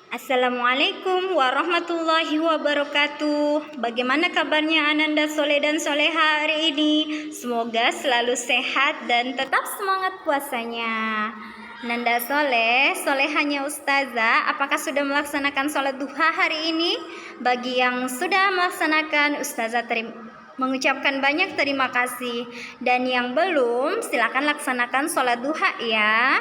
Assalamualaikum warahmatullahi wabarakatuh. Bagaimana kabarnya Ananda Soleh dan Soleha hari ini? Semoga selalu sehat dan tetap semangat puasanya. Ananda Soleh, Solehanya Ustazah, apakah sudah melaksanakan sholat duha hari ini? Bagi yang sudah melaksanakan, Ustazah mengucapkan banyak terima kasih. Dan yang belum, silakan laksanakan sholat duha ya.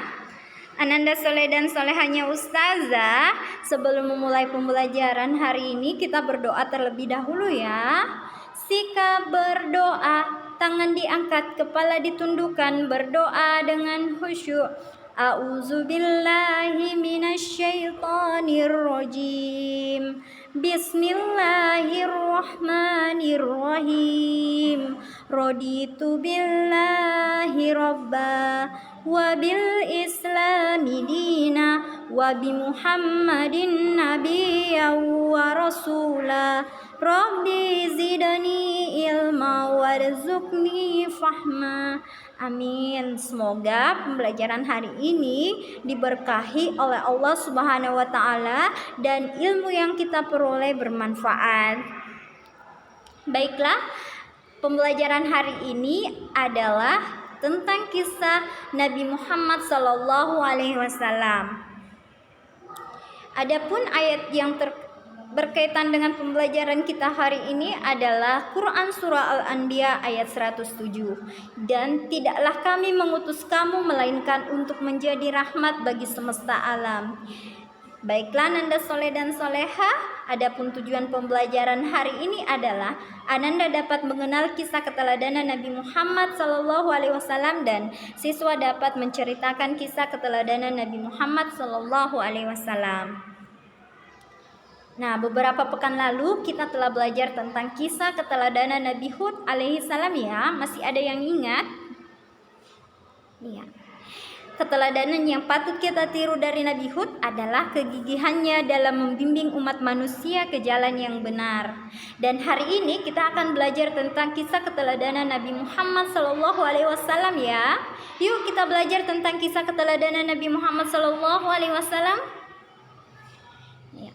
Ananda Soleh dan Solehanya Ustazah, sebelum memulai pembelajaran hari ini kita berdoa terlebih dahulu ya. Sikap berdoa, tangan diangkat, kepala ditundukkan, berdoa dengan khusyuk. A'udzubillahi minasyaitonirrajim. Bismillahirrahmanirrahim. Raditu billahi rabba wa bil islami dina wa bi muhammadin nabiyyan wa rasula. Rabbi zidani ilma warzuqni fahma. Amin. Semoga pembelajaran hari ini diberkahi oleh Allah Subhanahu wa taala dan ilmu yang kita peroleh bermanfaat. Baiklah, pembelajaran hari ini adalah tentang kisah Nabi Muhammad SAW. Adapun ayat yang berkaitan dengan pembelajaran kita hari ini adalah Quran Surah Al-Anbiya ayat 107. Dan tidaklah kami mengutus kamu melainkan untuk menjadi rahmat bagi semesta alam. Baiklah Ananda Soleh dan Soleha, adapun tujuan pembelajaran hari ini adalah Ananda dapat mengenal kisah keteladanan Nabi Muhammad SAW dan siswa dapat menceritakan kisah keteladanan Nabi Muhammad SAW. Nah, beberapa pekan lalu kita telah belajar tentang kisah keteladanan Nabi Hud alaihissalam ya. Masih ada yang ingat? Iya. Keteladanan yang patut kita tiru dari Nabi Hud adalah kegigihannya dalam membimbing umat manusia ke jalan yang benar. Dan hari ini kita akan belajar tentang kisah keteladanan Nabi Muhammad SAW ya. Yuk kita belajar tentang kisah keteladanan Nabi Muhammad SAW. Ya.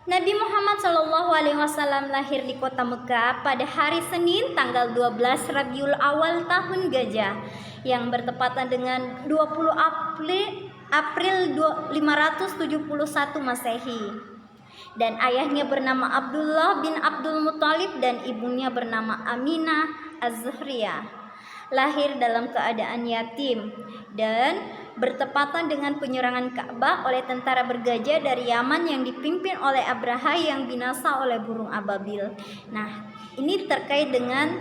Nabi Muhammad SAW lahir di kota Mekah pada hari Senin tanggal 12 Rabiul Awal tahun Gajah yang bertepatan dengan 20 April 571 Masehi. Dan ayahnya bernama Abdullah bin Abdul Muthalib dan ibunya bernama Aminah Az-Zuhriyah. Lahir dalam keadaan yatim dan bertepatan dengan penyerangan Ka'bah oleh tentara bergajah dari Yaman yang dipimpin oleh Abraha yang binasa oleh burung ababil. Nah, ini terkait dengan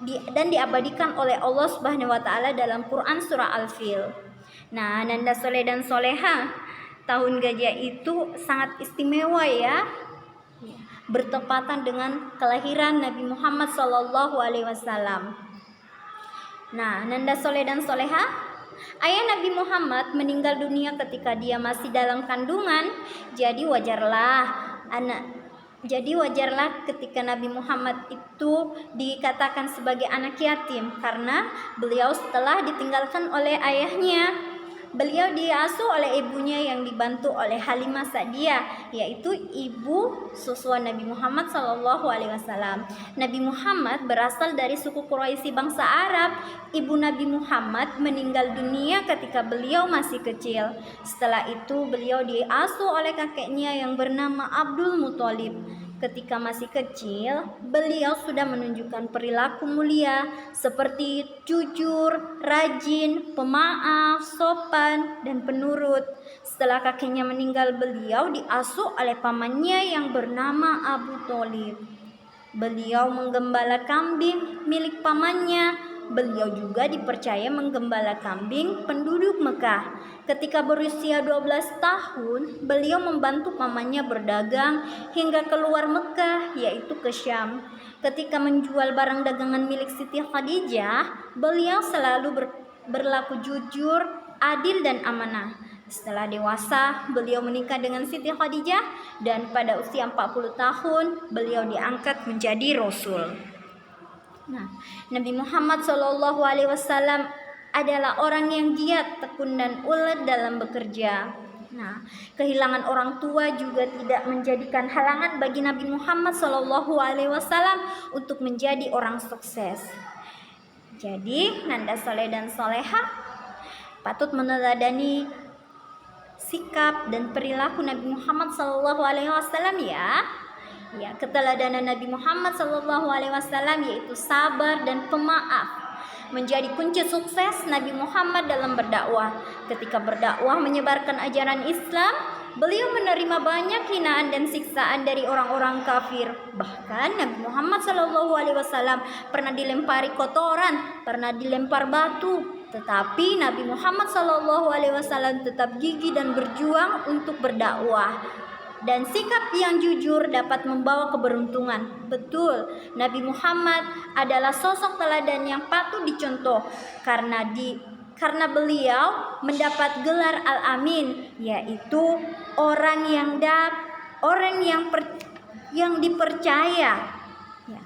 dan diabadikan oleh Allah Subhanahu wa taala dalam Quran surah Al-Fil. Nah, Ananda Soleh dan Soleha, tahun gajah itu sangat istimewa ya. Bertepatan dengan kelahiran Nabi Muhammad SAW. Nah, Ananda Soleh dan Soleha, ayah Nabi Muhammad meninggal dunia ketika dia masih dalam kandungan. Jadi wajarlah ketika Nabi Muhammad itu dikatakan sebagai anak yatim karena beliau setelah ditinggalkan oleh ayahnya. Beliau diasuh oleh ibunya yang dibantu oleh Halimah Sa'diyah, yaitu ibu susua Nabi Muhammad SAW. Nabi Muhammad berasal dari suku Quraisy bangsa Arab. Ibu Nabi Muhammad meninggal dunia ketika beliau masih kecil. Setelah itu beliau diasuh oleh kakeknya yang bernama Abdul Muthalib. Ketika masih kecil, beliau sudah menunjukkan perilaku mulia seperti jujur, rajin, pemaaf, sopan, dan penurut. Setelah kakeknya meninggal, beliau diasuh oleh pamannya yang bernama Abu Thalib. Beliau menggembala kambing milik pamannya. Beliau juga dipercaya menggembala kambing penduduk Mekah. Ketika berusia 12 tahun, beliau membantu pamannya berdagang hingga keluar Mekah, yaitu ke Syam. Ketika menjual barang dagangan milik Siti Khadijah, beliau selalu berlaku jujur, adil, dan amanah. Setelah dewasa, beliau menikah dengan Siti Khadijah dan pada usia 40 tahun, beliau diangkat menjadi Rasul. Nah, Nabi Muhammad SAW adalah orang yang giat, tekun, dan ulet dalam bekerja. Nah, kehilangan orang tua juga tidak menjadikan halangan bagi Nabi Muhammad SAW untuk menjadi orang sukses. Jadi, Nanda soleh dan soleha patut meneladani sikap dan perilaku Nabi Muhammad SAW ya. Ya, keteladanan Nabi Muhammad SAW yaitu sabar dan pemaaf menjadi kunci sukses Nabi Muhammad dalam berdakwah. Ketika berdakwah menyebarkan ajaran Islam, beliau menerima banyak hinaan dan siksaan dari orang-orang kafir. Bahkan Nabi Muhammad SAW pernah dilempari kotoran, pernah dilempar batu. Tetapi Nabi Muhammad SAW tetap gigih dan berjuang untuk berdakwah. Dan sikap yang jujur dapat membawa keberuntungan. Betul, Nabi Muhammad adalah sosok teladan yang patut dicontoh karena beliau mendapat gelar Al-Amin, yaitu orang yang dipercaya. Ya.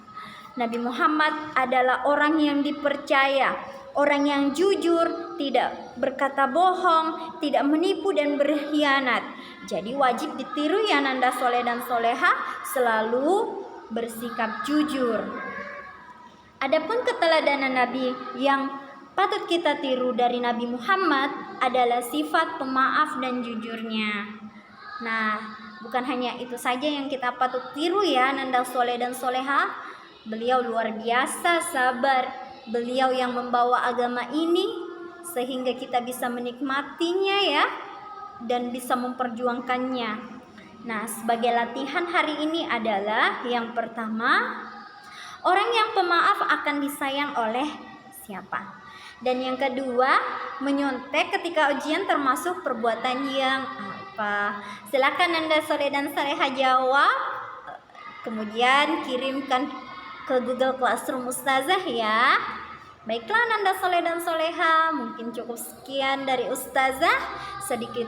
Nabi Muhammad adalah orang yang dipercaya, orang yang jujur, tidak berkata bohong, tidak menipu dan berkhianat. Jadi wajib ditiru ya Nanda soleh dan soleha, selalu bersikap jujur. Adapun keteladanan Nabi yang patut kita tiru dari Nabi Muhammad adalah sifat pemaaf dan jujurnya. Nah, bukan hanya itu saja yang kita patut tiru ya Nanda soleh dan soleha. Beliau luar biasa sabar. Beliau yang membawa agama ini sehingga kita bisa menikmatinya ya, dan bisa memperjuangkannya. Nah, sebagai latihan hari ini adalah yang pertama, orang yang pemaaf akan disayang oleh siapa? Dan yang kedua, menyontek ketika ujian termasuk perbuatan yang apa? Silakan Anda soleh dan soleha jawab. Kemudian kirimkan ke Google Classroom Ustazah ya. Baiklah Nanda soleh dan soleha, mungkin cukup sekian dari Ustazah, sedikit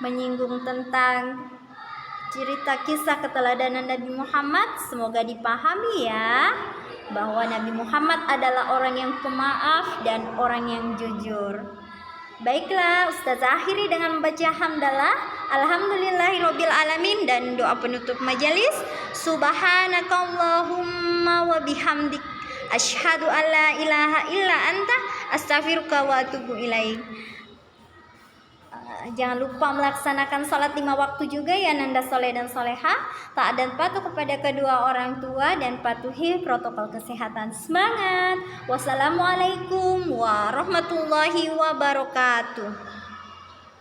menyinggung tentang cerita kisah keteladanan Nabi Muhammad. Semoga dipahami ya, bahwa Nabi Muhammad adalah orang yang pemaaf dan orang yang jujur. Baiklah, Ustazah akhiri dengan membaca hamdalah, alhamdulillahirabbil alamin, dan doa penutup majelis. Subhanakallahumma wa bihamdik, asyhadu alla ilaha illa anta, astaghfiruka wa atubu ilaik. Jangan lupa melaksanakan sholat 5 waktu juga ya Nanda soleh dan soleha. Taat dan patuh kepada kedua orang tua dan patuhi protokol kesehatan. Semangat. Wassalamualaikum warahmatullahi wabarakatuh.